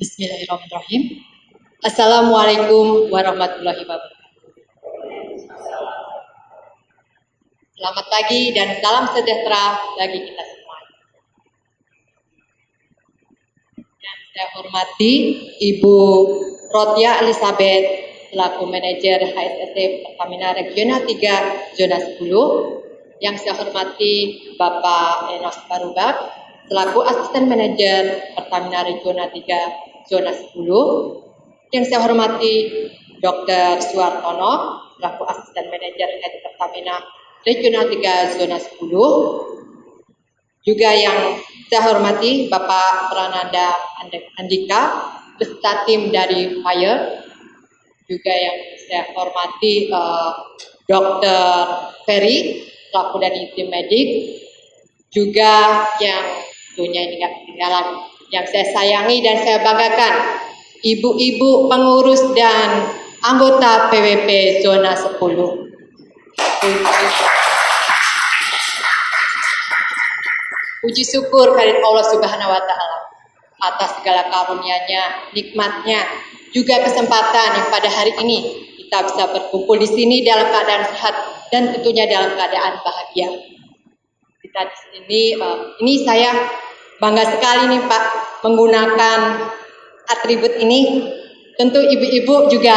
Bismillahirrahmanirrahim. Assalamualaikum warahmatullahi wabarakatuh. Selamat pagi dan salam sejahtera bagi kita semua. Yang saya hormati Ibu Rotia Elizabeth selaku manajer HSSC Pertamina Regional 3 Zona 10. Yang saya hormati Bapak Enos Barubak selaku asisten manajer Pertamina Regional 3 Zona 10. Yang saya hormati Dr. Suartono selaku asisten manajer Head Pertamina Regional 3 Zona 10. Juga yang saya hormati Bapak Prananda Andika beserta tim dari Fire. Juga yang saya hormati Dr. Ferry selaku dari tim medik. Juga yang tentunya ini nggak ketinggalan, yang saya sayangi dan saya banggakan, ibu-ibu pengurus dan anggota PWP Zona 10. Puji syukur kehadirat Allah Subhanahu wa Ta'ala atas segala karunia-Nya, nikmat-Nya, juga kesempatan yang pada hari ini kita bisa berkumpul di sini dalam keadaan sehat dan tentunya dalam keadaan bahagia. Kita di sini, ini saya bangga sekali nih Pak menggunakan atribut ini. Tentu ibu-ibu juga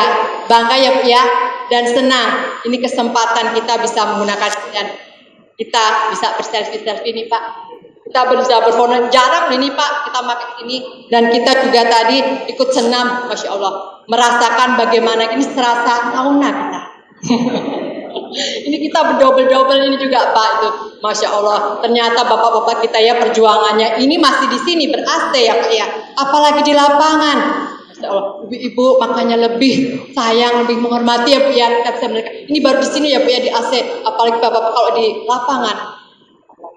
bangga ya Bu ya, dan senang ini kesempatan kita bisa menggunakan dan kita bisa berselfie-selfie nih Pak. Kita bisa berfoto, jarang ini Pak kita pakai ini, dan kita juga tadi ikut senam, Masya Allah, merasakan bagaimana ini serasa sauna kita. Ini kita berdobel-dobel ini juga Pak itu, Masya Allah. Ternyata bapak-bapak kita ya perjuangannya ini masih di sini ber-AC ya Pak ya, apalagi di lapangan. Masya Allah, ibu-ibu makanya lebih sayang, lebih menghormati ya Bu ya, kita bisa melihat. Ini baru di sini ya Bu ya di AC, apalagi bapak-bapak kalau di lapangan.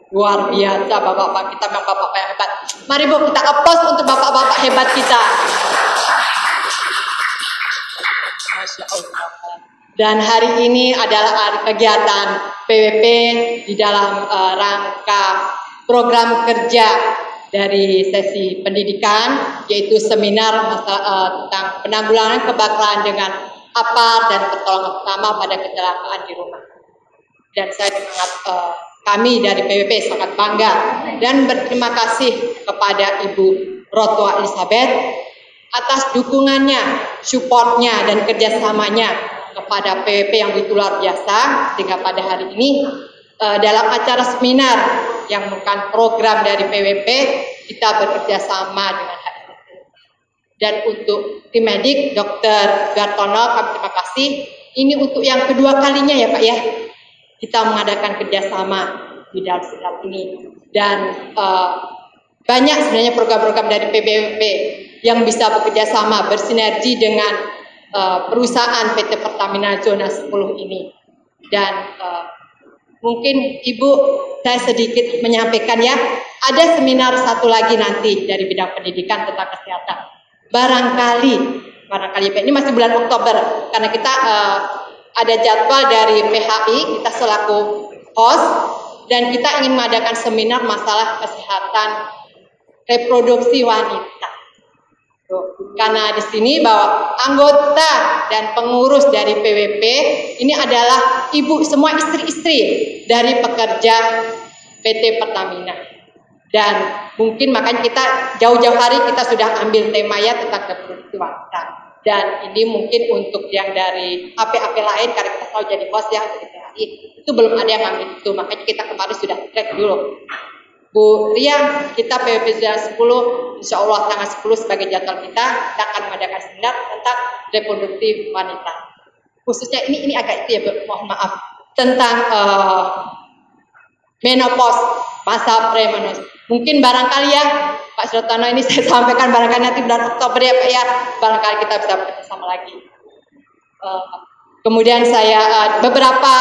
Luar biasa bapak-bapak kita, memang bapak-bapak yang hebat. Mari Bu kita applause untuk bapak-bapak hebat kita. Masya Allah. Dan hari ini adalah hari kegiatan PWP di dalam rangka program kerja dari sesi pendidikan, yaitu seminar tentang penanggulangan kebakaran dengan APAR dan pertolongan pertama pada kecelakaan di rumah. Dan saya sangat kami dari PWP sangat bangga dan berterima kasih kepada Ibu Rotua Elizabeth atas dukungannya, supportnya dan kerjasamanya kepada PWP yang begitu luar biasa, sehingga pada hari ini dalam acara seminar yang merupakan program dari PWP kita bekerja sama dengan HSSC. Dan untuk tim medik Dr. Gartono kami terima kasih. Ini untuk yang kedua kalinya ya Pak ya, kita mengadakan kerjasama di dalam seminar ini, dan banyak sebenarnya program-program dari PWP yang bisa bekerja sama bersinergi dengan perusahaan PT Pertamina Zona 10 ini. Dan mungkin Ibu saya sedikit menyampaikan ya, ada seminar satu lagi nanti dari bidang pendidikan tentang kesehatan. Barangkali ini masih bulan Oktober, karena kita ada jadwal dari PHI, kita selaku host, dan kita ingin mengadakan seminar masalah kesehatan reproduksi wanita. Karena di sini bahwa anggota dan pengurus dari PWP ini adalah ibu, semua istri-istri dari pekerja PT Pertamina. Dan mungkin makanya kita jauh-jauh hari kita sudah ambil tema ya tentang reproduksi wanita. Dan ini mungkin untuk yang dari AP-AP lain, karena kita selalu jadi host ya dari PHI, itu belum ada yang ngambil itu, makanya kita kemarin sudah track dulu. Bu Ria, kita PWP Zona 10, insya Allah tanggal 10 sebagai jadwal kita akan mengadakan seminar tentang reproduksi wanita. Khususnya ini agak itu ya Bu, mohon maaf, tentang menopause, masa premenopause. Mungkin barangkali ya Pak Suratana ini saya sampaikan, barangkali nanti bulan Oktober ya Pak ya, barangkali kita bisa bersama lagi. Kemudian saya beberapa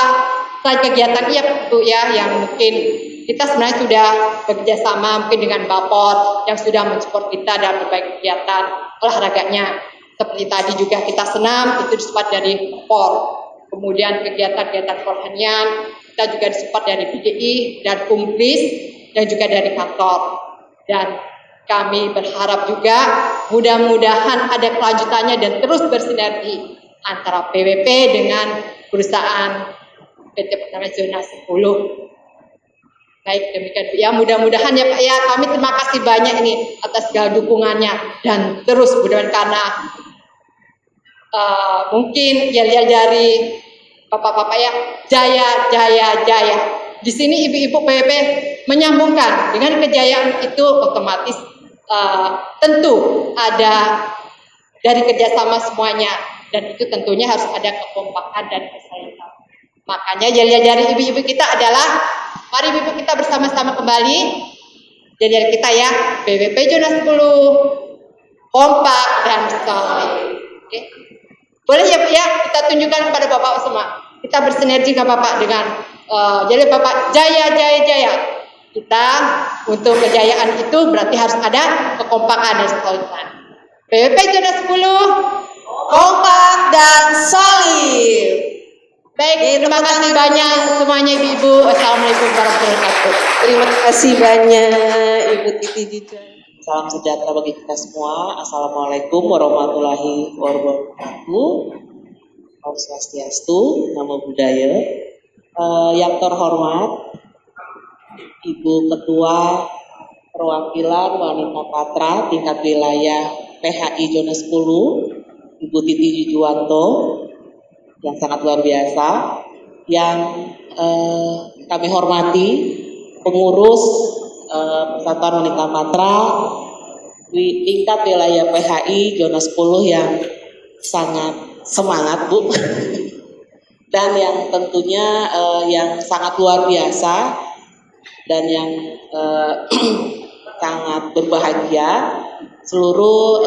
kegiatan ya Bu ya, yang mungkin kita sebenarnya sudah bekerja sama mungkin dengan Bapot yang sudah mensupport kita dalam berbagai kegiatan olahraganya. Seperti tadi juga kita senam, itu disupport dari POR. Kemudian kegiatan-kegiatan rohanian kita juga disupport dari PDI dan Kumkris dan juga dari kantor. Dan kami berharap juga mudah-mudahan ada kelanjutannya dan terus bersinergi antara PWP dengan perusahaan PT Pertamina Zona 10. Baik, demikian ya, mudah-mudahan ya Pak ya, kami terima kasih banyak ini atas segala dukungannya dan terus mudah-mudahan karena mungkin ya lihat dari bapak-bapak ya, jaya. Di sini ibu-ibu PWP menyambungkan dengan kejayaan itu otomatis tentu ada dari kerjasama semuanya dan itu tentunya harus ada kekompakan dan kesayangan. Makanya jari-jari ibu-ibu kita adalah mari ibu kita bersama-sama kembali jari-jari kita ya, PWP Zona 10 kompak dan solid. Oke. Boleh ya Bu ya, kita tunjukkan kepada Bapak semua. Kita bersinergi nggak Bapak dengan jadi Bapak jaya. Kita untuk kejayaan itu berarti harus ada kekompakan dan soliditas. PWP Zona 10 kompak dan solid. Baik, terima kasih banyak semuanya Ibu-ibu. Assalamualaikum warahmatullahi wabarakatuh. Terima kasih banyak Ibu Titi Jujuan. Salam sejahtera bagi kita semua. Assalamualaikum warahmatullahi wabarakatuh. Om Swastiastu, Namo Buddhaya. Yang terhormat Ibu Ketua Perwakilan Wanita Patra tingkat wilayah PHI Zona 10, Ibu Titi Jujuanto, yang sangat luar biasa, yang kami hormati pengurus Persatuan Wanita Patra di tingkat wilayah PHI Zona 10 yang sangat semangat Bu dan yang tentunya yang sangat luar biasa dan yang sangat berbahagia seluruh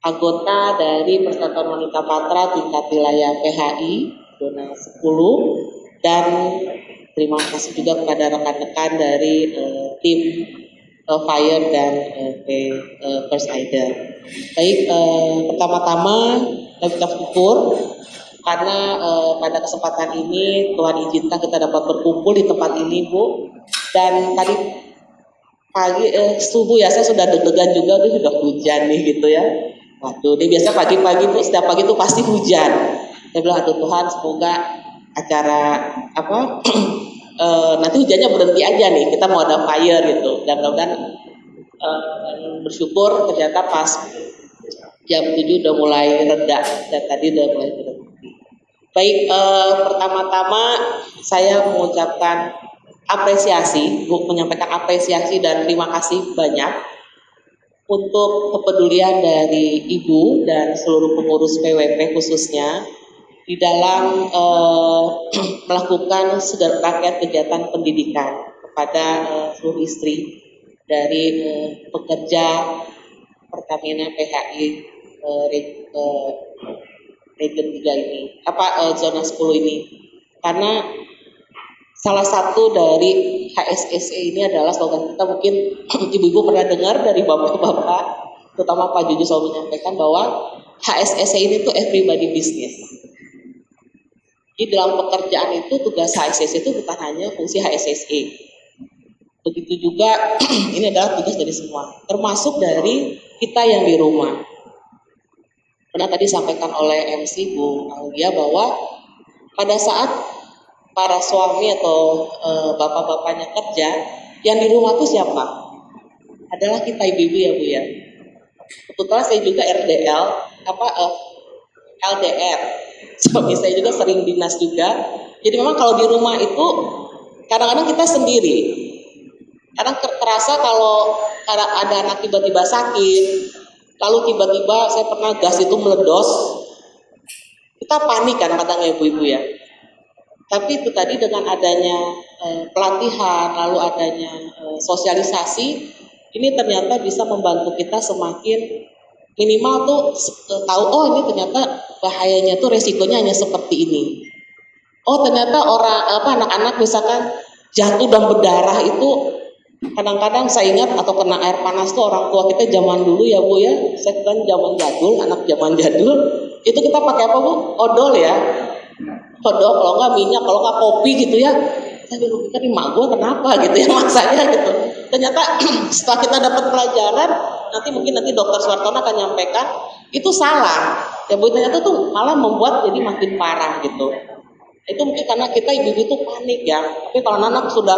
anggota dari Persatuan Wanita Patra tingkat wilayah PHI Zona 10 dan terima kasih juga kepada rekan-rekan dari tim Fire dan First Aider. Baik, pertama-tama kita syukur karena pada kesempatan ini Tuhan izinkan kita dapat berkumpul di tempat ini Bu. Dan tadi pagi subuh ya saya sudah deg-degan juga, itu sudah hujan nih gitu ya. Waduh, ini biasa pagi-pagi Bu, setiap pagi itu pasti hujan. Saya bilang aduh Tuhan semoga acara nanti hujannya berhenti aja nih, kita mau ada fire gitu. Dan mudah-mudahan bersyukur ternyata pas jam 7 udah mulai reda dan tadi udah mulai berhenti. Baik, pertama-tama saya mengucapkan apresiasi, Bu, menyampaikan apresiasi dan terima kasih banyak untuk kepedulian dari Ibu dan seluruh pengurus PWP khususnya di dalam melakukan segala rangkaian kegiatan pendidikan kepada seluruh istri dari pekerja Pertamina PHI Region 3 ini, Zona 10 ini, karena salah satu dari HSSE ini adalah slogan kita, mungkin ibu-ibu pernah dengar dari bapak-bapak, terutama Pak Juju selalu menyampaikan bahwa HSSE ini tuh everybody business. Jadi dalam pekerjaan itu tugas HSSE itu bukan hanya fungsi HSSE. Begitu juga ini adalah tugas dari semua, termasuk dari kita yang di rumah. Karena tadi disampaikan oleh MC Bu Aulia bahwa pada saat para suami atau bapak-bapaknya kerja, yang di rumah itu siapa? Adalah kita ibu-ibu ya Bu ya. Kebetulan saya juga RDL, LDR. Suami saya juga sering dinas juga. Jadi memang kalau di rumah itu kadang-kadang kita sendiri. Kadang terasa kalau ada anak tiba-tiba sakit, lalu tiba-tiba saya pernah gas itu meledos, kita panik kan kadang ya ibu-ibu ya. Tapi itu tadi dengan adanya pelatihan, lalu adanya sosialisasi, ini ternyata bisa membantu kita semakin minimal tuh tahu, oh ini ternyata bahayanya tuh resikonya hanya seperti ini. Oh ternyata anak-anak misalkan jatuh dan berdarah itu kadang-kadang saya ingat atau kena air panas tuh orang tua kita zaman dulu ya Bu ya, saya kan zaman jadul, anak zaman jadul, itu kita pakai apa Bu? Odol ya. Odol, kalau nggak minyak, kalau nggak kopi gitu ya. Saya pikir nih mak gue kenapa gitu ya masanya gitu. Ternyata setelah kita dapat pelajaran, nanti Dokter Suartono akan nyampaikan itu salah. Ya Bu, ternyata tuh malah membuat jadi makin parah gitu. Itu mungkin karena kita ibu-ibu itu panik ya. Tapi kalau anak sudah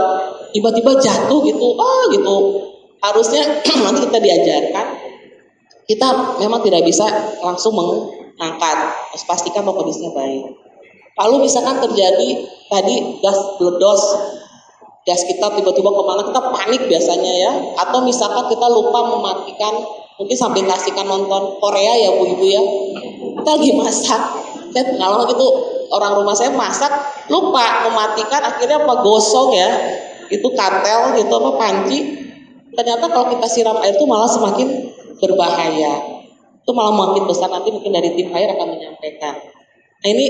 tiba-tiba jatuh gitu, gitu. Harusnya nanti kita diajarkan, kita memang tidak bisa langsung mengangkat, harus pastikan bahwa kondisinya baik. Lalu misalkan terjadi tadi gas meledos, gas kita tiba-tiba kemana, kita panik biasanya ya. Atau misalkan kita lupa mematikan, mungkin sampai kasihkan nonton Korea ya Bu Ibu ya. Kita lagi masak, saya pengalaman itu orang rumah saya masak lupa mematikan, akhirnya apa gosong ya, itu katel gitu apa panci. Ternyata kalau kita siram air itu malah semakin berbahaya. Itu malah makin besar, nanti mungkin dari tim air akan menyampaikan. Nah ini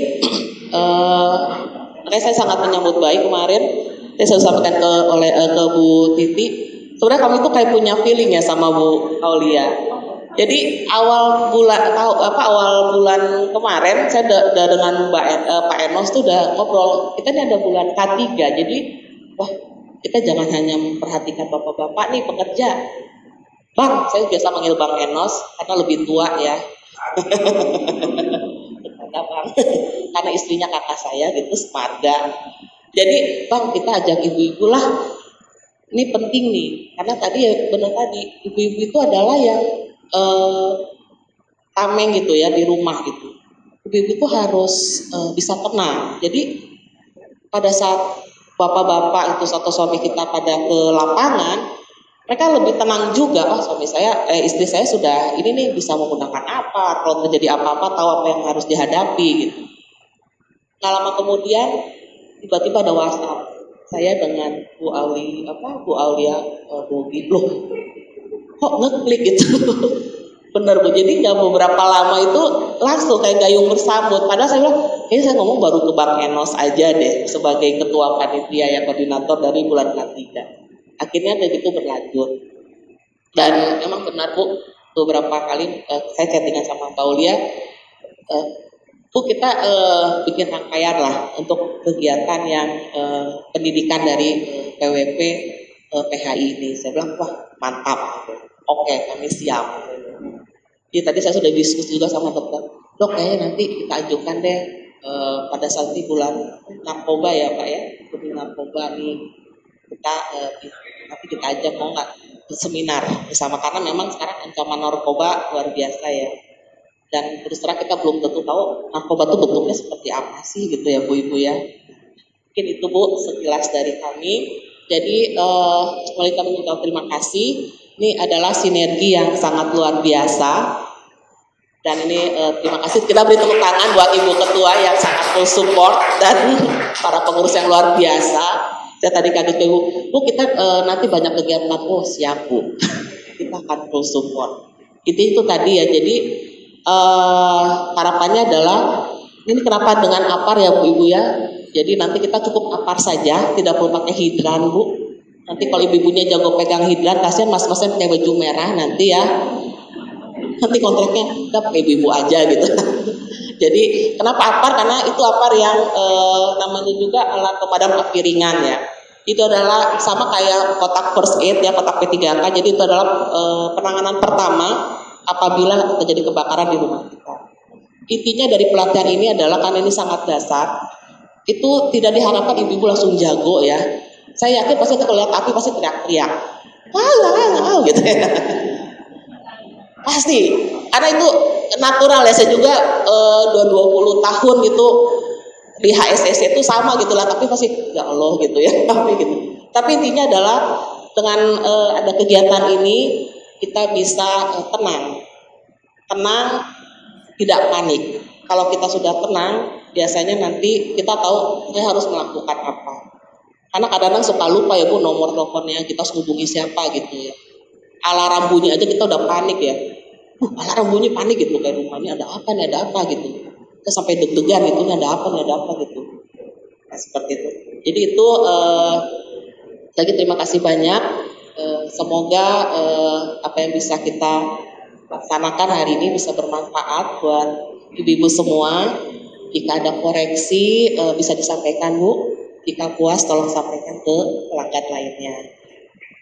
makanya saya sangat menyambut baik kemarin. Saya sudah sampaikan ke Bu Titi. Sebenarnya kami tuh kayak punya feeling ya sama Bu Aulia. Jadi awal bulan kemarin saya udah dengan Pak Enos tuh udah ngobrol. Kita ini ada bulan K3. Jadi wah, kita jangan hanya memperhatikan bapak-bapak nih pekerja. Bang, saya biasa manggil Bang Enos karena lebih tua ya. Bang. Karena istrinya kakak saya gitu, semarga. Jadi Bang, kita ajak ibu-ibu lah. Ini penting nih, karena tadi ya benar tadi, ibu-ibu itu adalah yang tameng gitu ya di rumah gitu. Ibu-ibu itu harus bisa tenang. Jadi pada saat bapak-bapak itu atau suami kita pada ke lapangan, mereka lebih tenang juga. Istri saya sudah ini nih bisa menggunakan apa, kalau terjadi apa-apa tahu apa yang harus dihadapi gitu. Nggak lama kemudian tiba-tiba ada WhatsApp saya dengan Bu Aulia Bogi, loh kok ngeklik gitu. Bener Bu, jadi nggak beberapa lama itu langsung kayak gayung bersambut. Padahal saya bilang, saya ngomong baru ke Bang Enos aja deh sebagai ketua panitia ya, koordinator dari bulan K3. Akhirnya begitu berlanjut. Dan memang benar Bu, beberapa kali saya chattingan sama Mbak Aulia, Bu kita bikin rangkaian lah untuk kegiatan yang pendidikan dari PWP PHI ini. Saya bilang, wah mantap. Oke, kami siap. Jadi tadi saya sudah diskusi juga sama dokter. Dok, kayaknya nanti kita ajukan deh pada saat ini bulan narkoba ya Pak ya. Bulan narkoba nih. Nanti kita ajak mau nggak seminar bersama, karena memang sekarang ancaman narkoba luar biasa ya. Dan terus terang kita belum tentu tahu narkoba itu bentuknya seperti apa sih gitu ya Bu Ibu ya. Mungkin itu Bu sekilas dari kami. Jadi kembali kami mengucapkan terima kasih. Ini adalah sinergi yang sangat luar biasa. Dan ini terima kasih, kita beri tepuk tangan buat Ibu Ketua yang sangat full support dan para pengurus yang luar biasa. Saya tadi kaget ke Ibu, Bu kita nanti banyak kegiatan. Oh siap Bu, kita akan full support. Itu tadi ya, jadi harapannya adalah, ini kenapa dengan APAR ya Bu Ibu ya. Jadi nanti kita cukup APAR saja, tidak perlu pakai hidran Bu. Nanti kalau ibu-ibunya jago pegang hidran, kasihan mas-masnya pakai baju merah nanti ya. Nanti kontraknya kita pakai ibu-ibu aja gitu. Jadi kenapa APAR? Karena itu APAR yang namanya juga alat pemadam api ringan ya. Itu adalah sama kayak kotak first aid ya, kotak P3K. Jadi itu adalah penanganan pertama apabila terjadi kebakaran di rumah kita. Intinya dari pelatihan ini adalah, karena ini sangat dasar, itu tidak diharapkan ibu-ibu langsung jago ya. Saya yakin pasti kalau lihat api pasti teriak-teriak, walau gitu ya. Pasti, karena itu natural ya. Saya juga 20 tahun gitu di HSS itu sama gitulah, tapi pasti ya Allah gitu ya. Tapi intinya adalah dengan ada kegiatan ini kita bisa tenang, tidak panik. Kalau kita sudah tenang, biasanya nanti kita tahu saya harus melakukan apa. Karena kadang-kadang suka lupa ya Bu nomor teleponnya, kita harus hubungi siapa gitu ya. Alarm bunyi aja kita udah panik ya. Alarm bunyi panik gitu, kayak rumahnya ada apa gitu. Kita sampai deg-degan gitu, ini ada apa gitu. Nah, seperti itu. Jadi itu lagi terima kasih banyak. Semoga apa yang bisa kita laksanakan hari ini bisa bermanfaat buat ibu-ibu semua. Jika ada koreksi bisa disampaikan Bu. Jika puas tolong sampaikan ke pelanggan lainnya.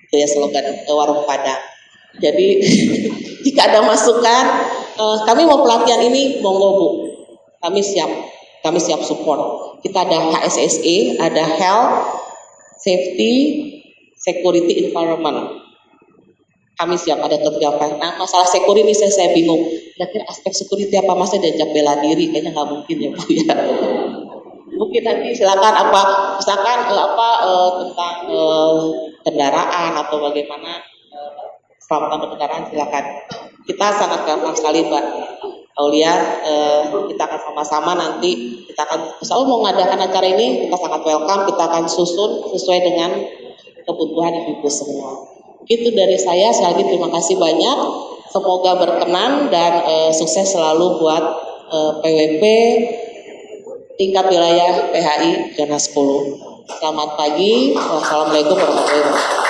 Itu ya slogan Warung Padang. Jadi jika ada masukan, kami mau pelatihan ini, monggo Bu. Kami siap support. Kita ada HSSE, ada Health, Safety, Security, Environment. Kami siap ada kegiatan. Nah, masalah security ini saya bingung. Kira-kira aspek security apa Mas? Diajak bela diri, kayaknya nggak mungkin ya Bu ya. Mungkin nanti silakan misalkan tentang kendaraan atau bagaimana keselamatan berkendaraan, silakan. Kita sangat gampang sekali Mbak Aulia, kita akan sama-sama nanti, kita akan selalu mau mengadakan acara ini, kita sangat welcome, kita akan susun sesuai dengan kebutuhan ibu-ibu semua. Itu dari saya, sekali lagi terima kasih banyak, semoga berkenan dan sukses selalu buat PWP tingkat wilayah PHI Zona 10. Selamat pagi, wassalamualaikum warahmatullahi wabarakatuh.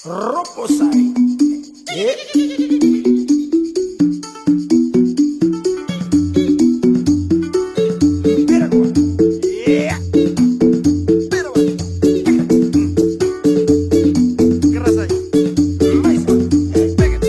Roposai. Yeah. Yeah. Keras aja. Mais. Pegang.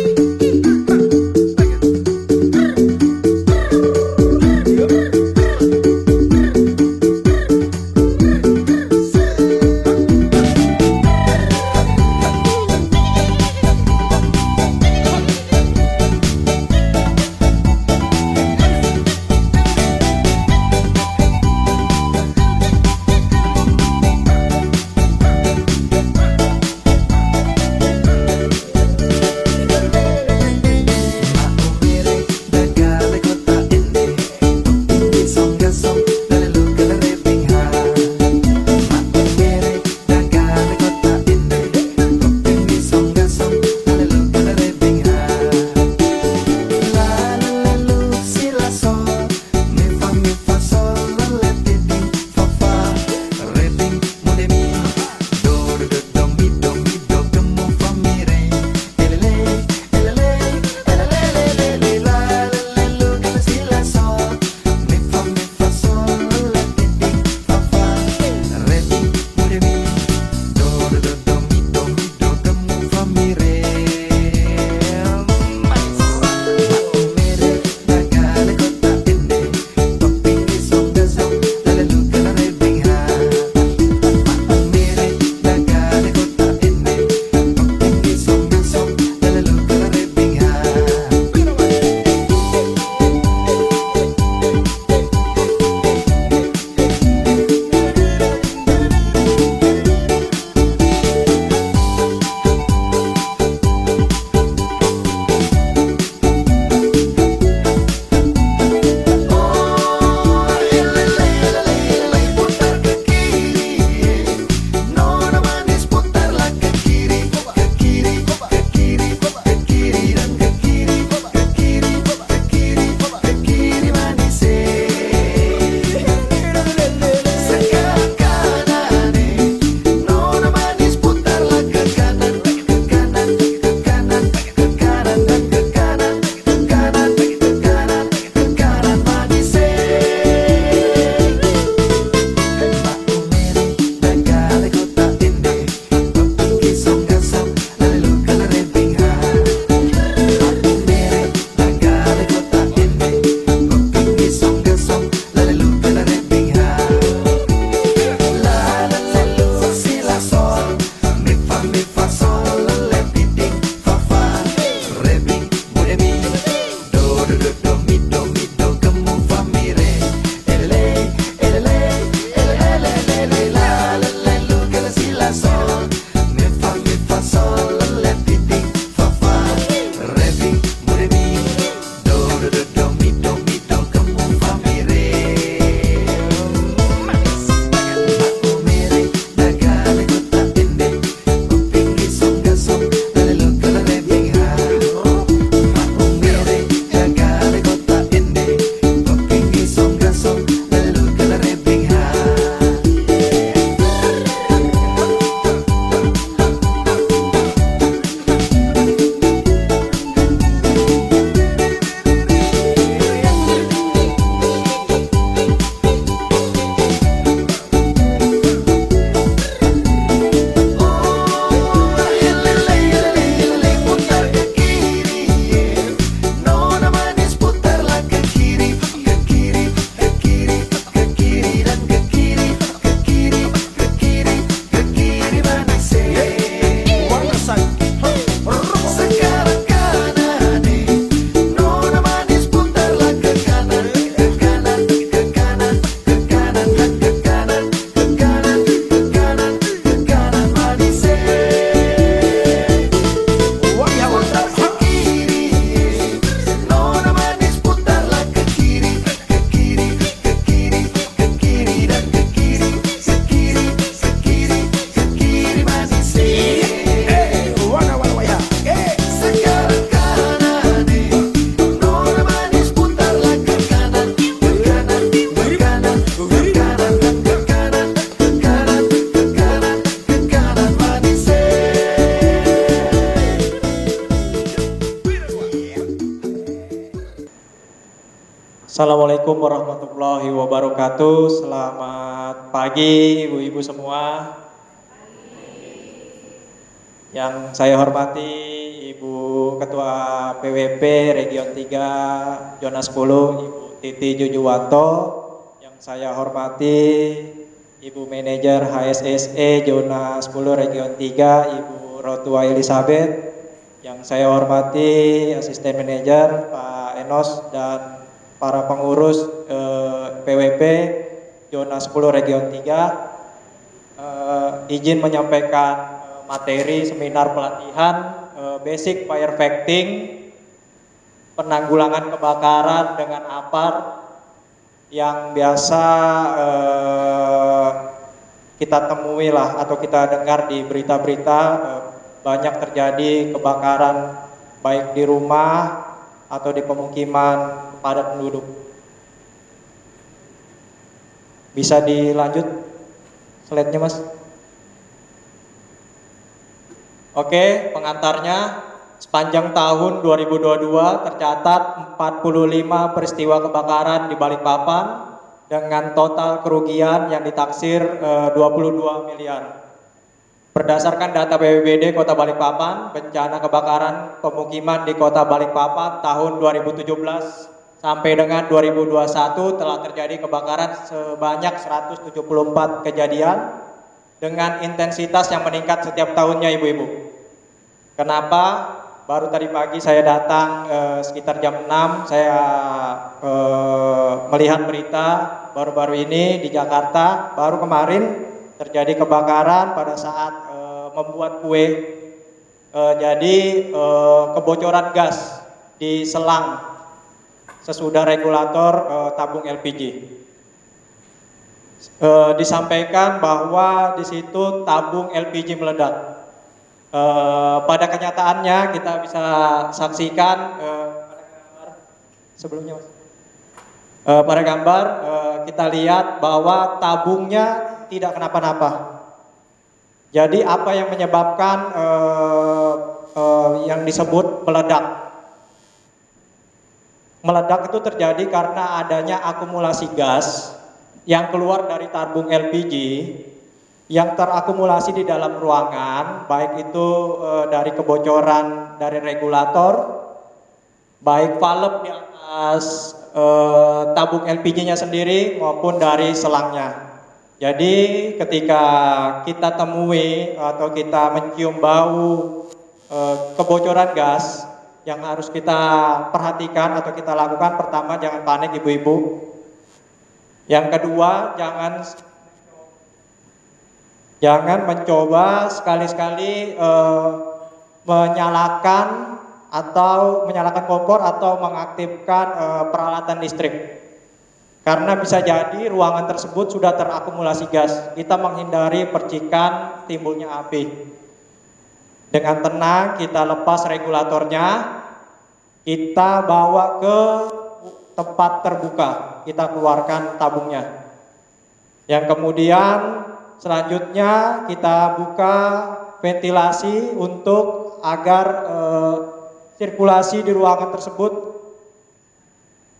Assalamualaikum warahmatullahi wabarakatuh. Selamat pagi ibu-ibu semua. Yang saya hormati Ibu Ketua PWP Region 3 Zona 10 Ibu Titi Jujuwanto. Yang saya hormati Ibu Manajer HSSE Zona 10 Region 3 Ibu Rotua Elizabeth. Yang saya hormati Asisten Manajer Pak Enos dan para pengurus PWP Zona 10 Region 3, izin menyampaikan materi seminar pelatihan basic firefighting, penanggulangan kebakaran dengan APAR yang biasa kita temui lah atau kita dengar di berita-berita, banyak terjadi kebakaran baik di rumah atau di pemukiman padat penduduk. Bisa dilanjut slide-nya, Mas? Oke, pengantarnya. Sepanjang tahun 2022 tercatat 45 peristiwa kebakaran di Balikpapan dengan total kerugian yang ditaksir 22 miliar. Berdasarkan data BPBD Kota Balikpapan, bencana kebakaran pemukiman di Kota Balikpapan tahun 2017 sampai dengan 2021 telah terjadi kebakaran sebanyak 174 kejadian dengan intensitas yang meningkat setiap tahunnya, ibu-ibu. Kenapa? Baru tadi pagi saya datang sekitar jam 6, saya melihat berita baru-baru ini di Jakarta, baru kemarin terjadi kebakaran pada saat membuat kue. Jadi kebocoran gas di selang sesudah regulator tabung LPG. Disampaikan bahwa di situ tabung LPG meledak. Pada kenyataannya kita bisa saksikan pada gambar sebelumnya, Mas. Pada gambar kita lihat bahwa tabungnya tidak kenapa-napa. Jadi apa yang menyebabkan yang disebut meledak? Meledak itu terjadi karena adanya akumulasi gas yang keluar dari tabung LPG yang terakumulasi di dalam ruangan, baik itu dari kebocoran dari regulator, baik valve di atas tabung LPG-nya sendiri maupun dari selangnya. Jadi ketika kita temui atau kita mencium bau kebocoran gas, yang harus kita perhatikan atau kita lakukan, pertama jangan panik ibu-ibu. Yang kedua, jangan mencoba sekali-sekali menyalakan kompor atau mengaktifkan peralatan listrik. Karena bisa jadi ruangan tersebut sudah terakumulasi gas. Kita menghindari percikan timbulnya api. Dengan tenang kita lepas regulatornya, kita bawa ke tempat terbuka, kita keluarkan tabungnya. Yang kemudian selanjutnya kita buka ventilasi untuk agar sirkulasi di ruangan tersebut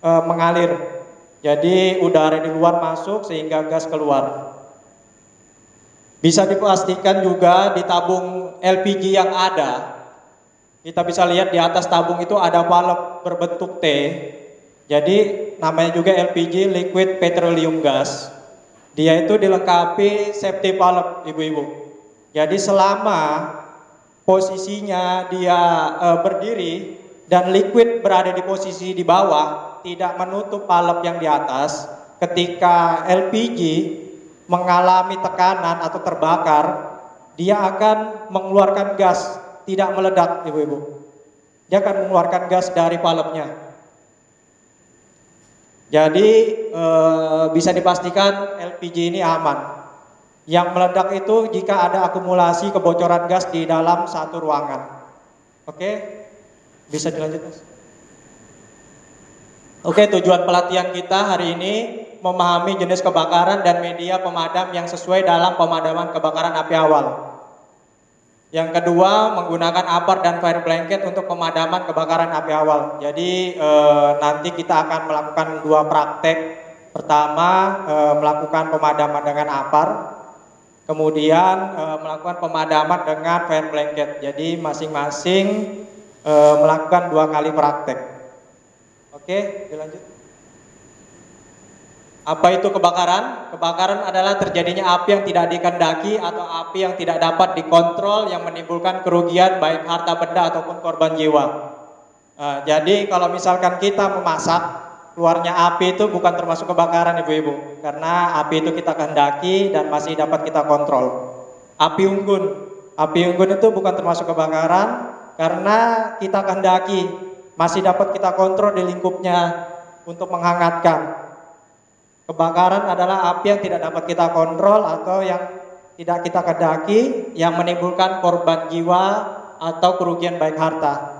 mengalir. Jadi udara di luar masuk sehingga gas keluar. Bisa dipastikan juga di tabung LPG yang ada, kita bisa lihat di atas tabung itu ada valve berbentuk T. Jadi namanya juga LPG, liquid petroleum gas. Dia itu dilengkapi safety valve, ibu-ibu. Jadi selama posisinya dia berdiri dan liquid berada di posisi di bawah, tidak menutup valve yang di atas, ketika LPG mengalami tekanan atau terbakar, dia akan mengeluarkan gas, tidak meledak, ibu-ibu. Dia akan mengeluarkan gas dari valve-nya. Jadi bisa dipastikan LPG ini aman. Yang meledak itu jika ada akumulasi kebocoran gas di dalam satu ruangan. Oke, bisa dilanjut, Mas. Oke, tujuan pelatihan kita hari ini memahami jenis kebakaran dan media pemadam yang sesuai dalam pemadaman kebakaran api awal. Yang kedua, menggunakan APAR dan fire blanket untuk pemadaman kebakaran api awal. Jadi nanti kita akan melakukan dua praktek. Pertama, melakukan pemadaman dengan APAR. Kemudian melakukan pemadaman dengan fire blanket. Jadi masing-masing melakukan 2 kali praktek. Oke, dilanjut. Apa itu kebakaran? Kebakaran adalah terjadinya api yang tidak dikehendaki atau api yang tidak dapat dikontrol yang menimbulkan kerugian baik harta benda ataupun korban jiwa. Jadi kalau misalkan kita memasak, keluarnya api itu bukan termasuk kebakaran ibu-ibu, karena api itu kita kehendaki dan masih dapat kita kontrol. Api unggun itu bukan termasuk kebakaran karena kita kehendaki, masih dapat kita kontrol di lingkupnya untuk menghangatkan. Kebakaran adalah api yang tidak dapat kita kontrol atau yang tidak kita kehendaki yang menimbulkan korban jiwa atau kerugian baik harta.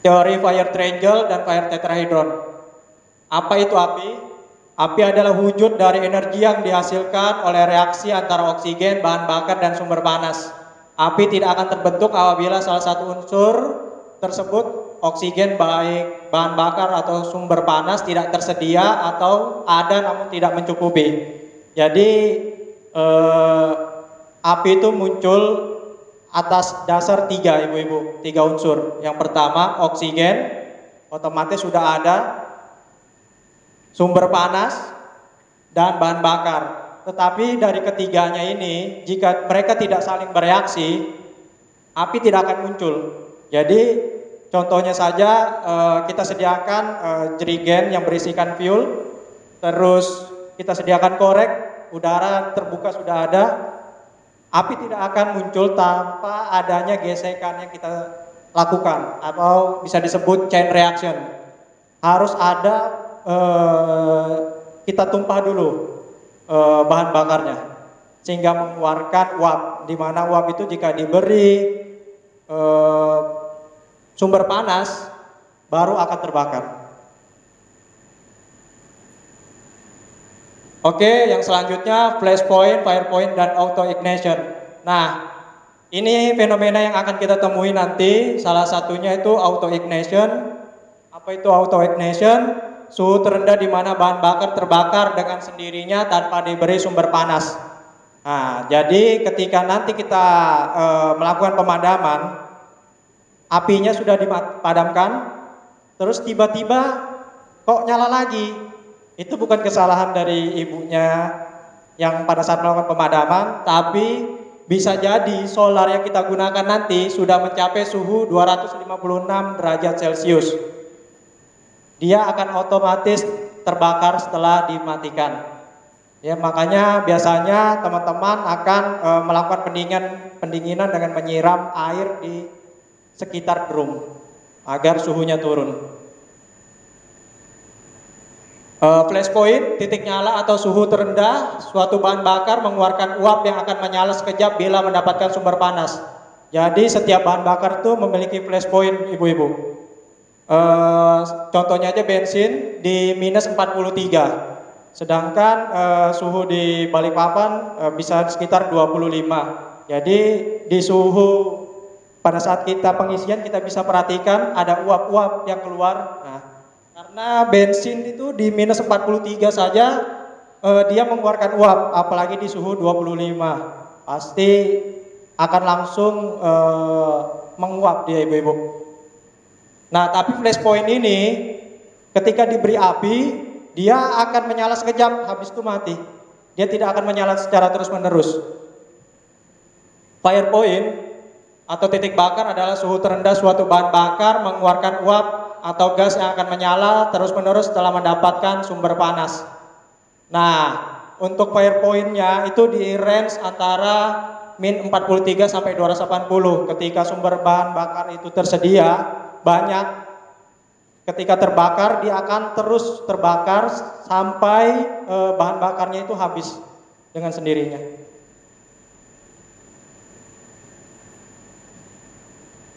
Teori fire triangle dan fire tetrahedron. Apa itu api? Api adalah wujud dari energi yang dihasilkan oleh reaksi antara oksigen, bahan bakar, dan sumber panas. Api tidak akan terbentuk apabila salah satu unsur tersebut, oksigen baik bahan bakar atau sumber panas, tidak tersedia atau ada namun tidak mencukupi. Jadi api itu muncul atas dasar 3 ibu-ibu, 3 unsur. Yang pertama oksigen, otomatis sudah ada, sumber panas dan bahan bakar. Tetapi dari ketiganya ini, jika mereka tidak saling bereaksi, api tidak akan muncul. Jadi contohnya saja kita sediakan jerigen yang berisikan fuel, terus kita sediakan korek, udara terbuka sudah ada, api tidak akan muncul tanpa adanya gesekan yang kita lakukan atau bisa disebut chain reaction. Harus ada kita tumpah dulu bahan bakarnya sehingga mengeluarkan uap, di mana uap itu jika diberi sumber panas baru akan terbakar. Oke, yang selanjutnya flash point, fire point, dan auto ignition. Nah, ini fenomena yang akan kita temui nanti. Salah satunya itu auto ignition. Apa itu auto ignition? Suhu terendah di mana bahan bakar terbakar dengan sendirinya tanpa diberi sumber panas. Nah, jadi ketika nanti kita melakukan pemadaman, apinya sudah dipadamkan, terus tiba-tiba kok nyala lagi. Itu bukan kesalahan dari ibunya yang pada saat melakukan pemadaman, tapi bisa jadi solar yang kita gunakan nanti sudah mencapai suhu 256 derajat Celcius. Dia akan otomatis terbakar setelah dimatikan. Ya, makanya biasanya teman-teman akan melakukan pendinginan dengan menyiram air di sekitar drum agar suhunya turun. Flash point, titik nyala atau suhu terendah, suatu bahan bakar mengeluarkan uap yang akan menyala sekejap bila mendapatkan sumber panas. Jadi setiap bahan bakar itu memiliki flash point, ibu-ibu. Contohnya aja bensin di minus 43, sedangkan suhu di Balikpapan bisa sekitar 25. Jadi di suhu pada saat kita pengisian kita bisa perhatikan ada uap-uap yang keluar. Nah, karena bensin itu di minus 43 saja dia mengeluarkan uap, apalagi di suhu 25. Pasti akan langsung menguap dia, ibu-ibu. Nah, tapi flash point ini ketika diberi api, dia akan menyala sekejap, habis itu mati. Dia tidak akan menyala secara terus-menerus. Fire point atau titik bakar adalah suhu terendah suatu bahan bakar mengeluarkan uap atau gas yang akan menyala terus-menerus setelah mendapatkan sumber panas. Nah, untuk fire point-nya itu di range antara min 43 sampai 280. Ketika sumber bahan bakar itu tersedia banyak, ketika terbakar dia akan terus terbakar sampai bahan bakarnya itu habis dengan sendirinya.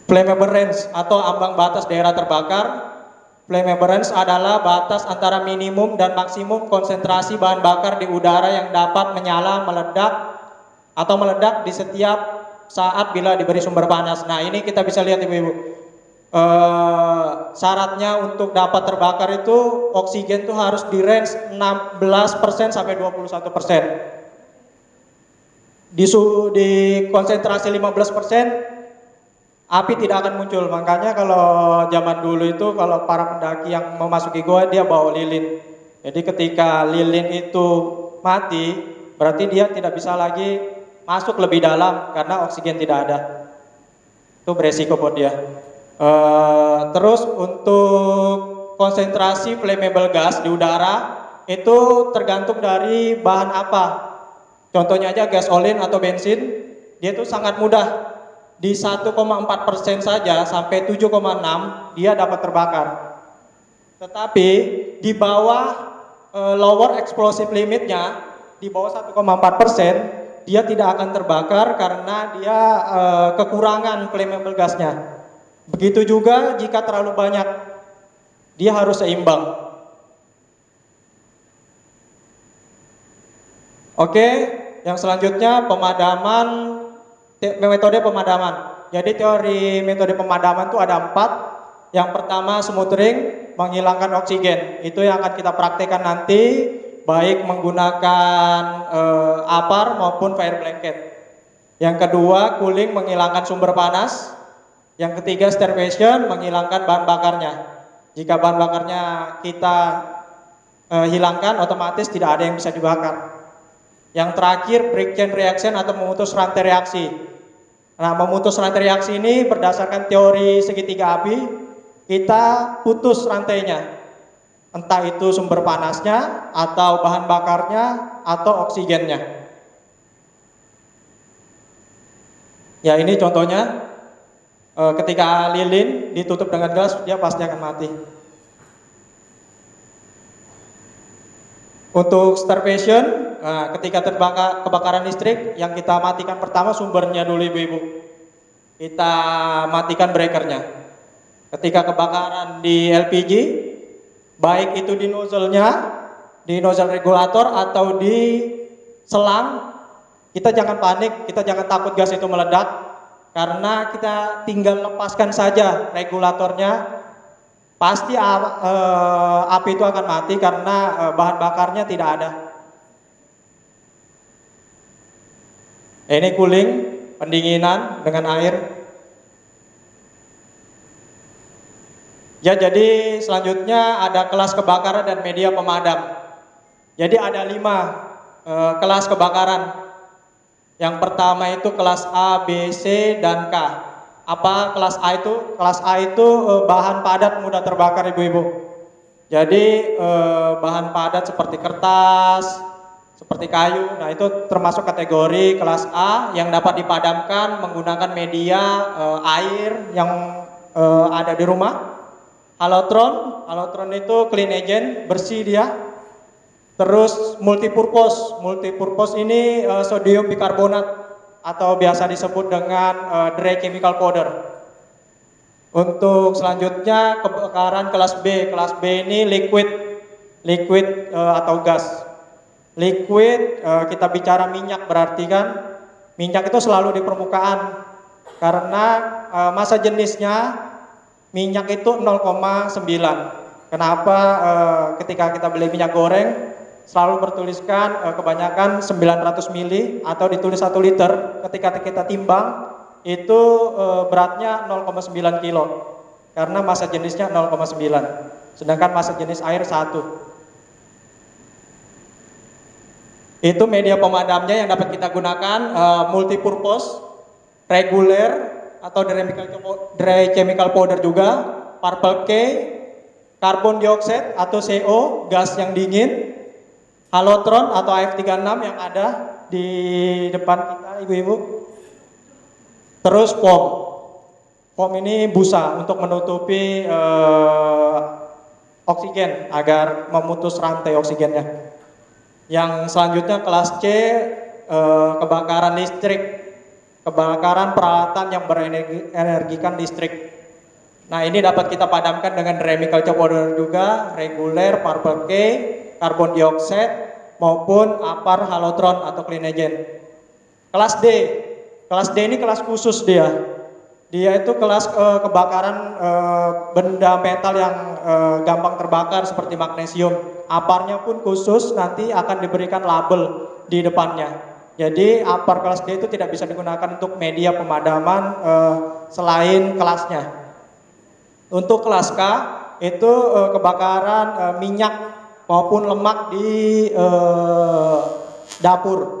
Flammable range atau ambang batas daerah terbakar. Flammability adalah batas antara minimum dan maksimum konsentrasi bahan bakar di udara yang dapat menyala, meledak, atau meledak di setiap saat bila diberi sumber panas. Nah, ini kita bisa lihat Ibu-Ibu. Syaratnya untuk dapat terbakar itu oksigen itu harus di range 16% sampai 21%. Di konsentrasi 15%, api tidak akan muncul. Makanya kalau zaman dulu itu kalau para pendaki yang memasuki goa dia bawa lilin. Jadi ketika lilin itu mati, berarti dia tidak bisa lagi masuk lebih dalam karena oksigen tidak ada. Itu beresiko buat dia. Terus untuk konsentrasi flammable gas di udara itu tergantung dari bahan apa. Contohnya aja gasolin atau bensin, dia itu sangat mudah. Di 1,4% saja sampai 7,6 dia dapat terbakar. Tetapi di bawah lower explosive limitnya, di bawah 1,4% dia tidak akan terbakar karena dia kekurangan flammable gasnya. Begitu juga jika terlalu banyak, dia harus seimbang. Oke, yang selanjutnya pemadaman. Metode pemadaman. Jadi teori metode pemadaman itu ada 4. Yang pertama smothering, menghilangkan oksigen. Itu yang akan kita praktekkan nanti, baik menggunakan APAR maupun fire blanket. Yang kedua cooling, menghilangkan sumber panas. Yang ketiga starvation, menghilangkan bahan bakarnya. Jika bahan bakarnya kita hilangkan, otomatis tidak ada yang bisa dibakar. Yang terakhir break chain reaction atau memutus rantai reaksi. Nah, memutus rantai reaksi ini berdasarkan teori segitiga api, kita putus rantainya. Entah itu sumber panasnya, atau bahan bakarnya, atau oksigennya. Ya, ini contohnya. Ketika lilin ditutup dengan gas, dia pasti akan mati. Untuk starvation, ketika terbakar kebakaran listrik, yang kita matikan pertama sumbernya dulu Ibu-Ibu. Kita matikan breakernya. Ketika kebakaran di LPG, baik itu di nozzle-nya, di nozzle regulator atau di selang, kita jangan panik, kita jangan takut gas itu meledak, karena kita tinggal lepaskan saja regulatornya. Pasti api itu akan mati karena bahan bakarnya tidak ada. Ini cooling, pendinginan dengan air. Ya, jadi selanjutnya ada kelas kebakaran dan media pemadam. Jadi ada 5 kelas kebakaran. Yang pertama itu kelas A, B, C, dan K. Apa kelas A itu? Kelas A itu bahan padat mudah terbakar Ibu-Ibu. Jadi bahan padat seperti kertas, seperti kayu. Nah, itu termasuk kategori kelas A yang dapat dipadamkan menggunakan media air yang ada di rumah. Halotron itu clean agent, bersih dia. Terus multipurpose ini sodium bikarbonat atau biasa disebut dengan dry chemical powder. Untuk selanjutnya kebakaran kelas B. Kelas B ini liquid atau gas. Liquid, kita bicara minyak, berarti kan minyak itu selalu di permukaan karena massa jenisnya minyak itu 0,9. Kenapa ketika kita beli minyak goreng selalu bertuliskan kebanyakan 900 mili atau ditulis 1 liter, ketika kita timbang itu beratnya 0,9 kilo karena massa jenisnya 0,9, sedangkan massa jenis air 1. Itu media pemadamnya yang dapat kita gunakan, multipurpose, reguler atau dry chemical powder juga, purple K, karbon dioksida atau CO, gas yang dingin, halotron atau AF36 yang ada di depan kita Ibu-Ibu. Terus foam ini busa untuk menutupi oksigen agar memutus rantai oksigennya. Yang selanjutnya kelas C, kebakaran listrik, kebakaran peralatan yang berenergikan listrik. Nah, ini dapat kita padamkan dengan chemical powder juga, reguler, purple K, karbon dioksida maupun apar halotron atau klinogen. Kelas D. Kelas D ini kelas khusus dia. Dia itu kelas kebakaran benda metal yang gampang terbakar seperti magnesium. Aparnya pun khusus, nanti akan diberikan label di depannya. Jadi apar kelas D itu tidak bisa digunakan untuk media pemadaman selain kelasnya. Untuk kelas K itu kebakaran minyak maupun lemak di dapur.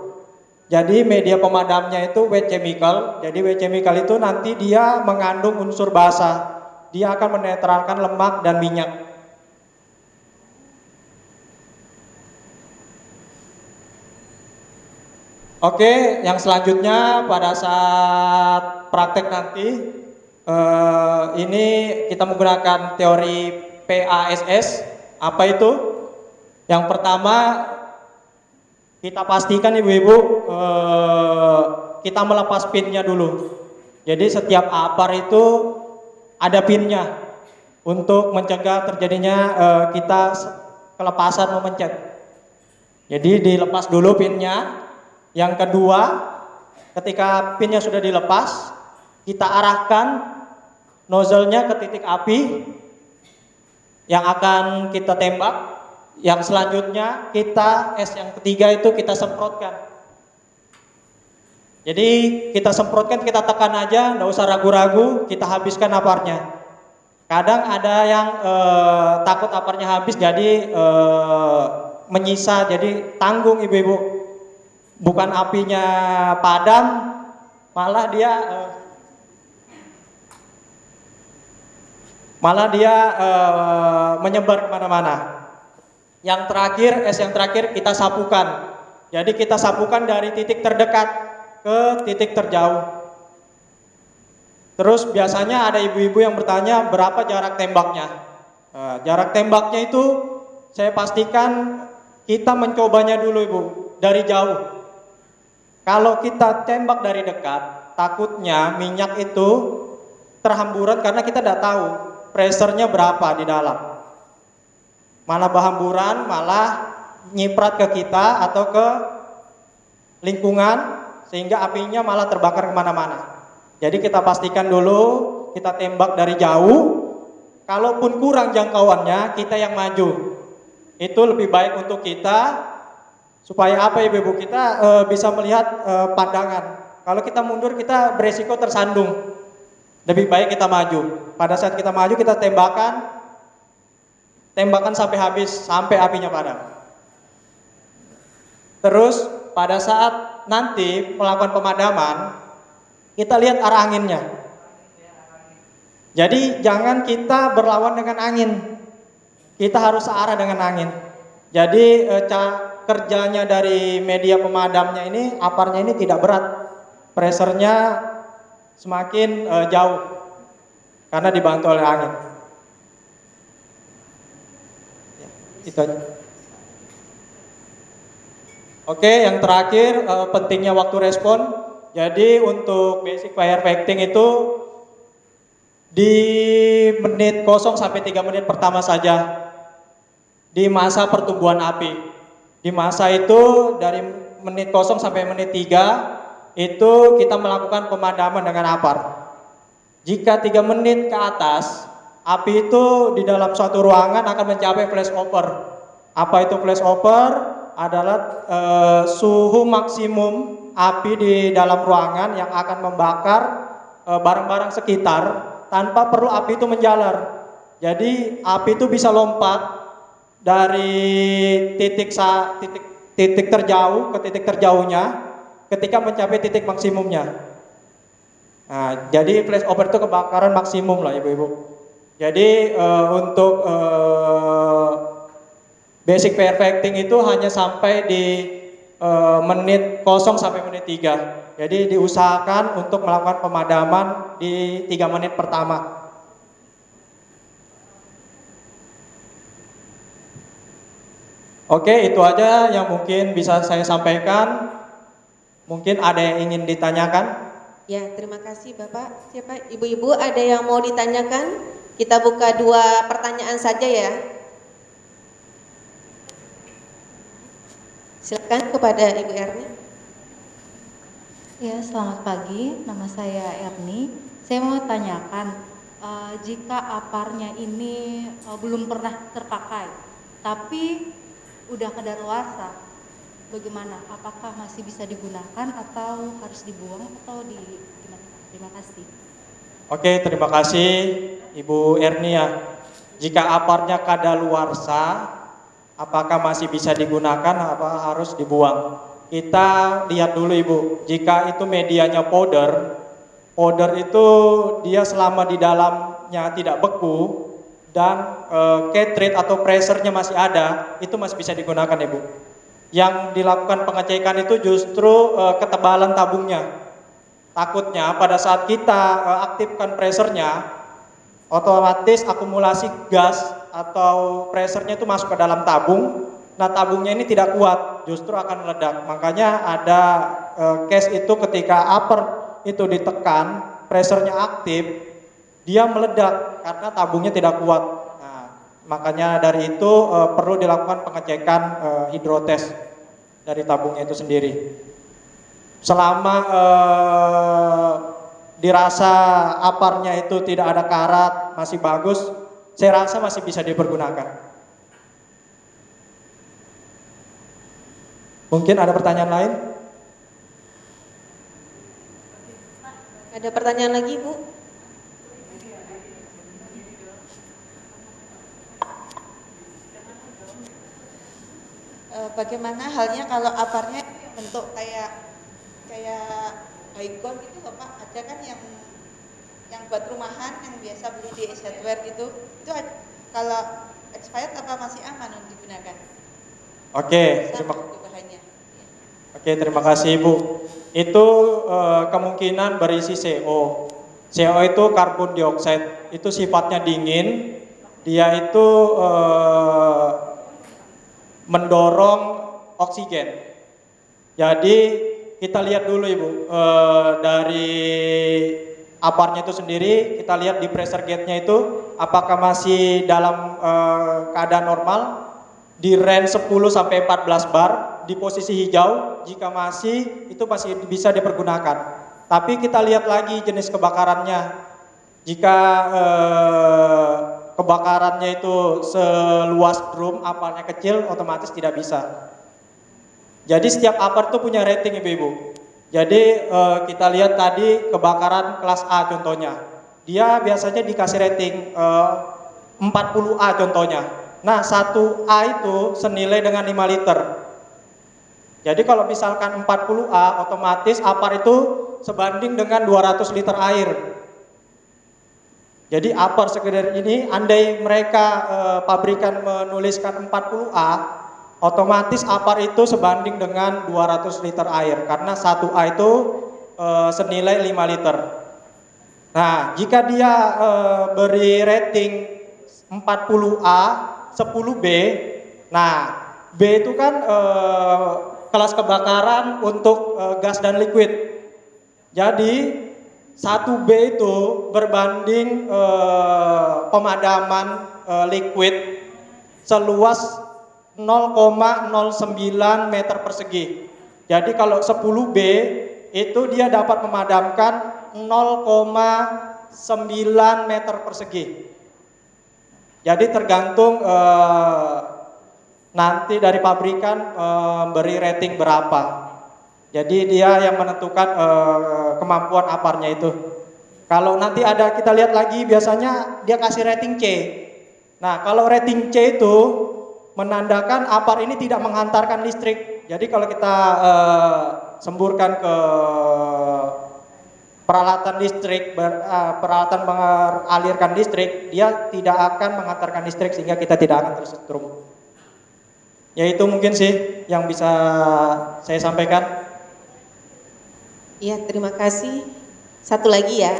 Jadi media pemadamnya itu wet chemical. Jadi wet chemical itu nanti dia mengandung unsur basa. Dia akan menetralkan lemak dan minyak. Oke, yang selanjutnya pada saat praktek nanti ini kita menggunakan teori PASS. Apa itu? Yang pertama, kita pastikan ibu-ibu kita melepas pinnya dulu. Jadi setiap apar itu ada pinnya untuk mencegah terjadinya kita kelepasan memencet. Jadi dilepas dulu pinnya. Yang kedua, ketika pinnya sudah dilepas, kita arahkan nozzle-nya ke titik api yang akan kita tembak. Yang selanjutnya yang ketiga itu kita semprotkan. Jadi kita semprotkan, kita tekan aja, nggak usah ragu-ragu, kita habiskan aparnya. Kadang ada yang takut aparnya habis, jadi menyisa, jadi tanggung ibu-ibu. Bukan apinya padam, malah dia menyebar kemana-mana. Yang terakhir kita sapukan. Jadi kita sapukan dari titik terdekat ke titik terjauh. Terus biasanya ada ibu-ibu yang bertanya berapa jarak tembaknya. Jarak tembaknya itu saya pastikan kita mencobanya dulu ibu, dari jauh. Kalau kita tembak dari dekat, takutnya minyak itu terhamburan karena kita tidak tahu pressure-nya berapa di dalam. Malah berhamburan, malah nyiprat ke kita atau ke lingkungan sehingga apinya malah terbakar kemana-mana. Jadi kita pastikan dulu, kita tembak dari jauh. Kalaupun kurang jangkauannya, kita yang maju. Itu lebih baik untuk kita. Supaya apa ibu-ibu, kita bisa melihat pandangan. Kalau kita mundur kita beresiko tersandung. Lebih baik kita maju. Pada saat kita maju kita tembakan sampai habis, sampai apinya padam. Terus pada saat nanti melakukan pemadaman, kita lihat arah anginnya. Jadi jangan kita berlawan dengan angin. Kita harus searah dengan angin. Jadi kerjanya dari media pemadamnya ini, aparnya ini tidak berat, pressure-nya semakin jauh karena dibantu oleh angin. Ya, itu aja. Oke, yang terakhir pentingnya waktu respon. Jadi untuk basic fire fighting itu di menit 0 sampai 3 menit pertama saja di masa pertumbuhan api. Di masa itu dari menit 0 sampai menit 3 itu kita melakukan pemadaman dengan apar. Jika 3 menit ke atas, api itu di dalam suatu ruangan akan mencapai flashover. Apa itu flashover? Adalah suhu maksimum api di dalam ruangan yang akan membakar barang-barang sekitar tanpa perlu api itu menjalar. Jadi api itu bisa lompat dari titik terjauh ke titik terjauhnya ketika mencapai titik maksimumnya. Nah, jadi flashover itu kebakaran maksimum lah ibu-ibu. Jadi untuk basic fire fighting itu hanya sampai di menit 0 sampai menit 3. Jadi diusahakan untuk melakukan pemadaman di 3 menit pertama. Oke, itu aja yang mungkin bisa saya sampaikan. Mungkin ada yang ingin ditanyakan? Ya, terima kasih Bapak. Siapa ibu-ibu ada yang mau ditanyakan? Kita buka 2 pertanyaan saja ya. Silakan kepada Ibu Erni. Ya, selamat pagi. Nama saya Erni. Saya mau tanyakan, jika aparnya ini belum pernah terpakai, tapi udah kadaluarsa, bagaimana? Apakah masih bisa digunakan atau harus dibuang atau gimana? Terima kasih. Oke, terima kasih Ibu Erni ya. Jika aparnya kadaluarsa, apakah masih bisa digunakan apa harus dibuang? Kita lihat dulu Ibu, jika itu medianya powder itu dia selama di dalamnya tidak beku dan cartridge atau pressernya masih ada, itu masih bisa digunakan Ibu. Yang dilakukan pengecekan itu justru ketebalan tabungnya. Takutnya pada saat kita aktifkan pressernya, otomatis akumulasi gas atau pressernya itu masuk ke dalam tabung. Nah, tabungnya ini tidak kuat, justru akan meledak. Makanya ada case itu ketika upper itu ditekan, pressernya aktif, dia meledak karena tabungnya tidak kuat. Nah, makanya dari itu perlu dilakukan pengecekan hidrotes dari tabungnya itu sendiri. Selama dirasa aparnya itu tidak ada karat, masih bagus, saya rasa masih bisa dipergunakan. Mungkin ada pertanyaan lain? Ada pertanyaan lagi, Bu? Bagaimana halnya kalau aparnya bentuk kayak baygon gitu loh Pak? Ada kan yang buat rumahan yang biasa beli di Ace Hardware gitu. Itu kalau expired apa masih aman untuk digunakan? Oke, terima kasih Ibu. Itu kemungkinan berisi CO. CO itu karbon dioksida, itu sifatnya dingin. Dia itu mendorong oksigen. Jadi kita lihat dulu Ibu, dari aparnya itu sendiri, kita lihat di pressure gauge-nya itu apakah masih dalam keadaan normal di range 10 sampai 14 bar di posisi hijau. Jika masih, itu masih bisa dipergunakan. Tapi kita lihat lagi jenis kebakarannya. Jika kebakarannya itu seluas drum, aparnya kecil, otomatis tidak bisa. Jadi setiap apar itu punya rating Ibu-Ibu. Jadi kita lihat tadi kebakaran kelas A contohnya. Dia biasanya dikasih rating 40A contohnya. Nah, 1A itu senilai dengan 5 liter. Jadi kalau misalkan 40A, otomatis apar itu sebanding dengan 200 liter air. Jadi apar sekedar ini, andai mereka pabrikan menuliskan 40A, otomatis apar itu sebanding dengan 200 liter air, karena 1A itu senilai 5 liter. Nah, jika dia beri rating 40A, 10B, nah B itu kan kelas kebakaran untuk gas dan liquid. Jadi 1B itu berbanding pemadaman liquid seluas 0,09 meter persegi. Jadi kalau 10B itu dia dapat memadamkan 0,9 meter persegi. Jadi tergantung nanti dari pabrikan beri rating berapa. Jadi dia yang menentukan kemampuan aparnya itu. Kalau nanti ada kita lihat lagi biasanya dia kasih rating C. Nah, kalau rating C itu menandakan apar ini tidak menghantarkan listrik. Jadi kalau kita semburkan ke peralatan listrik, peralatan mengalirkan listrik, dia tidak akan menghantarkan listrik sehingga kita tidak akan tersetrum. Ya itu mungkin sih yang bisa saya sampaikan. Iya, terima kasih. Satu lagi ya,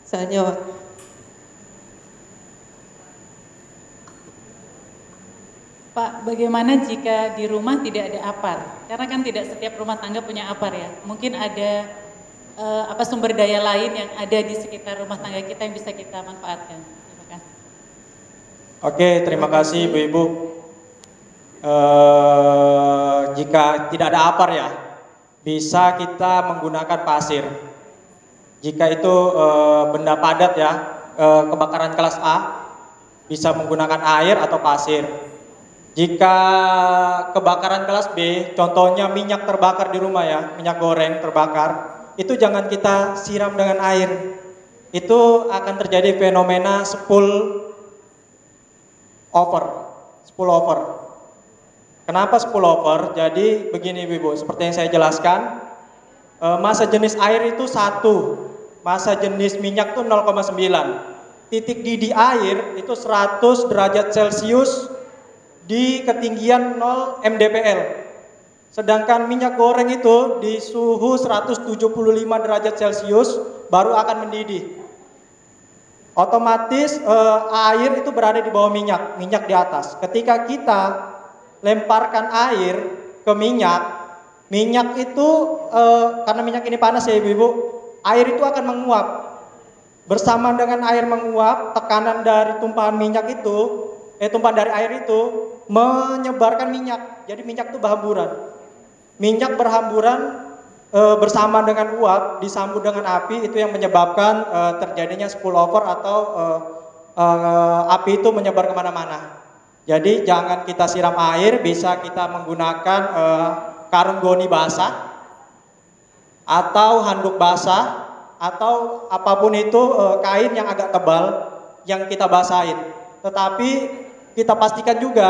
soalnya Pak, bagaimana jika di rumah tidak ada apar? Karena kan tidak setiap rumah tangga punya apar ya. Mungkin ada sumber daya lain yang ada di sekitar rumah tangga kita yang bisa kita manfaatkan. Terima kasih. Oke, terima kasih Ibu-Ibu. Jika tidak ada apar ya, bisa kita menggunakan pasir. Jika itu benda padat ya, kebakaran kelas A, bisa menggunakan air atau pasir. Jika kebakaran kelas B, contohnya minyak terbakar di rumah ya, minyak goreng terbakar, itu jangan kita siram dengan air. Itu akan terjadi fenomena spill over. Kenapa spill over? Jadi begini Ibu, seperti yang saya jelaskan, massa jenis air itu 1, massa jenis minyak itu 0,9. Titik didih air itu 100 derajat Celcius di ketinggian 0 mdpl. Sedangkan minyak goreng itu di suhu 175 derajat Celcius baru akan mendidih. Otomatis air itu berada di bawah minyak di atas. Ketika kita lemparkan air ke minyak itu karena minyak ini panas ya Ibu-Ibu, air itu akan menguap. Bersama dengan air menguap, tekanan dari tumpahan dari air itu menyebarkan minyak. Jadi minyak itu berhamburan. Minyak berhamburan bersama dengan uap disambut dengan api, itu yang menyebabkan terjadinya spill over atau api itu menyebar kemana-mana. Jadi jangan kita siram air, bisa kita menggunakan karung goni basah atau handuk basah atau apapun itu, kain yang agak tebal yang kita basahin. Tetapi kita pastikan juga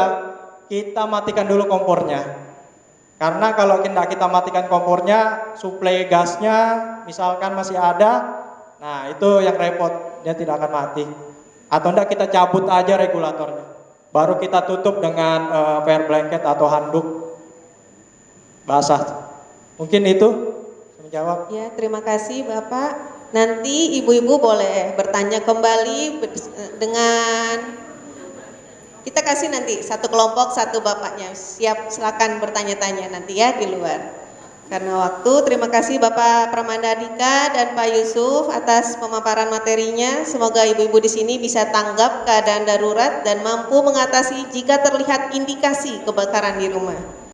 kita matikan dulu kompornya. Karena kalau kita matikan kompornya, suplai gasnya misalkan masih ada, nah itu yang repot, dia tidak akan mati. Atau enggak kita cabut aja regulatornya, baru kita tutup dengan fire blanket atau handuk basah. Mungkin itu menjawab. Ya, terima kasih Bapak. Nanti ibu-ibu boleh bertanya kembali dengan kita kasih nanti satu kelompok satu bapaknya. Siap, silakan bertanya-tanya nanti ya di luar. Karena waktu, terima kasih Bapak Pramanda Dika dan Pak Yusuf atas pemaparan materinya. Semoga ibu-ibu di sini bisa tanggap keadaan darurat dan mampu mengatasi jika terlihat indikasi kebakaran di rumah.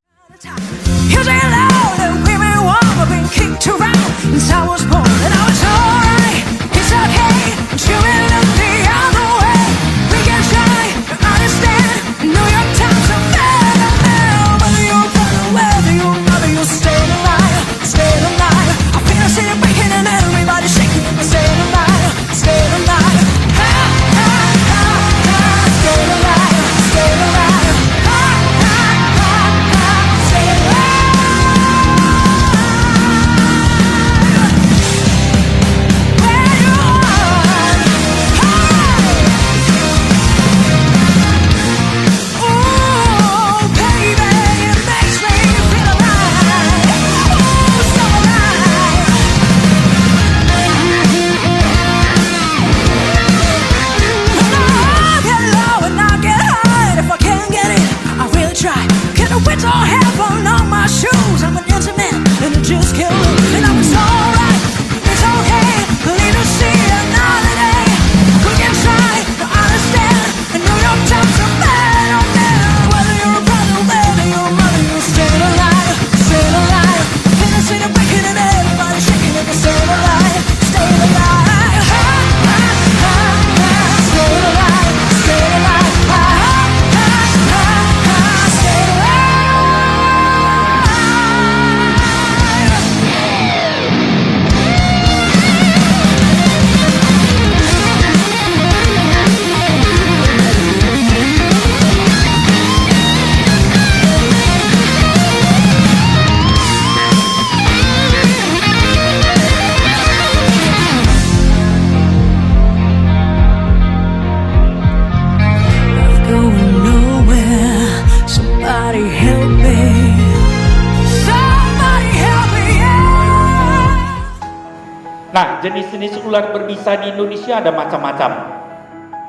Nah, jenis-jenis ular berbisa di Indonesia ada macam-macam.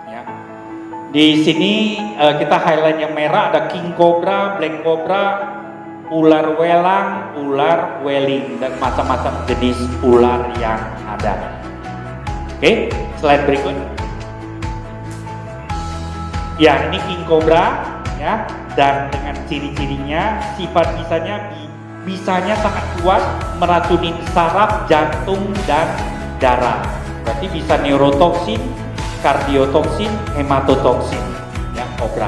Ya. Di sini kita highlight yang merah, ada king cobra, black cobra, ular welang, ular weling, dan macam-macam jenis ular yang ada. Oke, slide berikut. Ya, ini king cobra ya, dan dengan ciri-cirinya sifat bisanya sangat kuat, meracunin saraf, jantung dan darah. Berarti bisa neurotoksin, kardiotoksin, hematotoksin ya, kobra.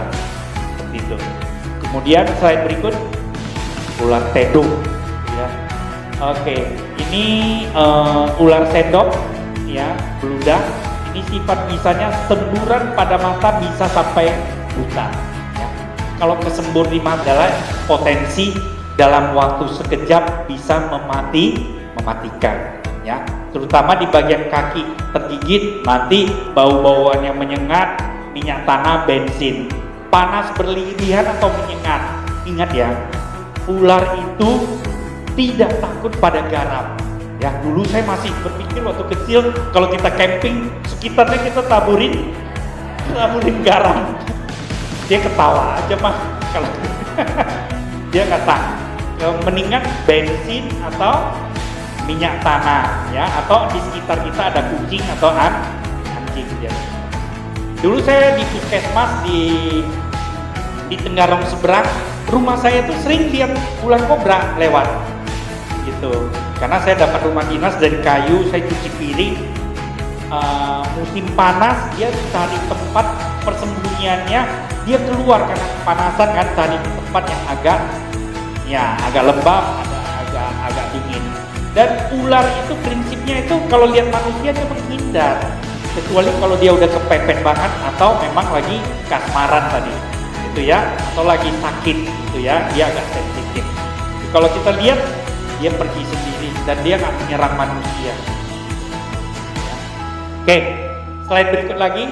Seperti itu. Kemudian slide berikut, ular tedung ya. Oke, ini ular sendok ya, beludak. Ini sifat bisanya semburan pada mata bisa sampai buta ya. Kalau kesembur di mata adalah potensi dalam waktu sekejap bisa mematikan ya, terutama di bagian kaki, tergigit mati, bau-bauannya menyengat, minyak tanah, bensin, panas berlebihan atau menyengat. Ingat ya, ular itu tidak takut pada garam. Ya, dulu saya masih berpikir waktu kecil kalau kita camping sekitarnya kita taburin garam. Dia ketawa aja mah kalau dia nggak takut. Mendingan bensin atau minyak tanah ya, atau di sekitar kita ada kucing atau anjing ya. Dulu saya di puskesmas di Tenggarong seberang rumah saya tuh sering lihat ular kobra lewat gitu, karena saya dapat rumah dinas dari kayu, saya cuci piring. Musim panas dia cari tempat persembunyiannya, dia keluar karena kepanasan kan, cari tempat yang agak lembab, agak dingin. Dan ular itu prinsipnya itu kalau lihat manusia dia menghindar, kecuali kalau dia udah kepepet banget atau memang lagi kasmaran tadi itu ya, atau lagi sakit itu ya, dia agak sensitif. Kalau kita lihat dia pergi sendiri dan dia nggak menyerang manusia. Oke, slide berikut lagi.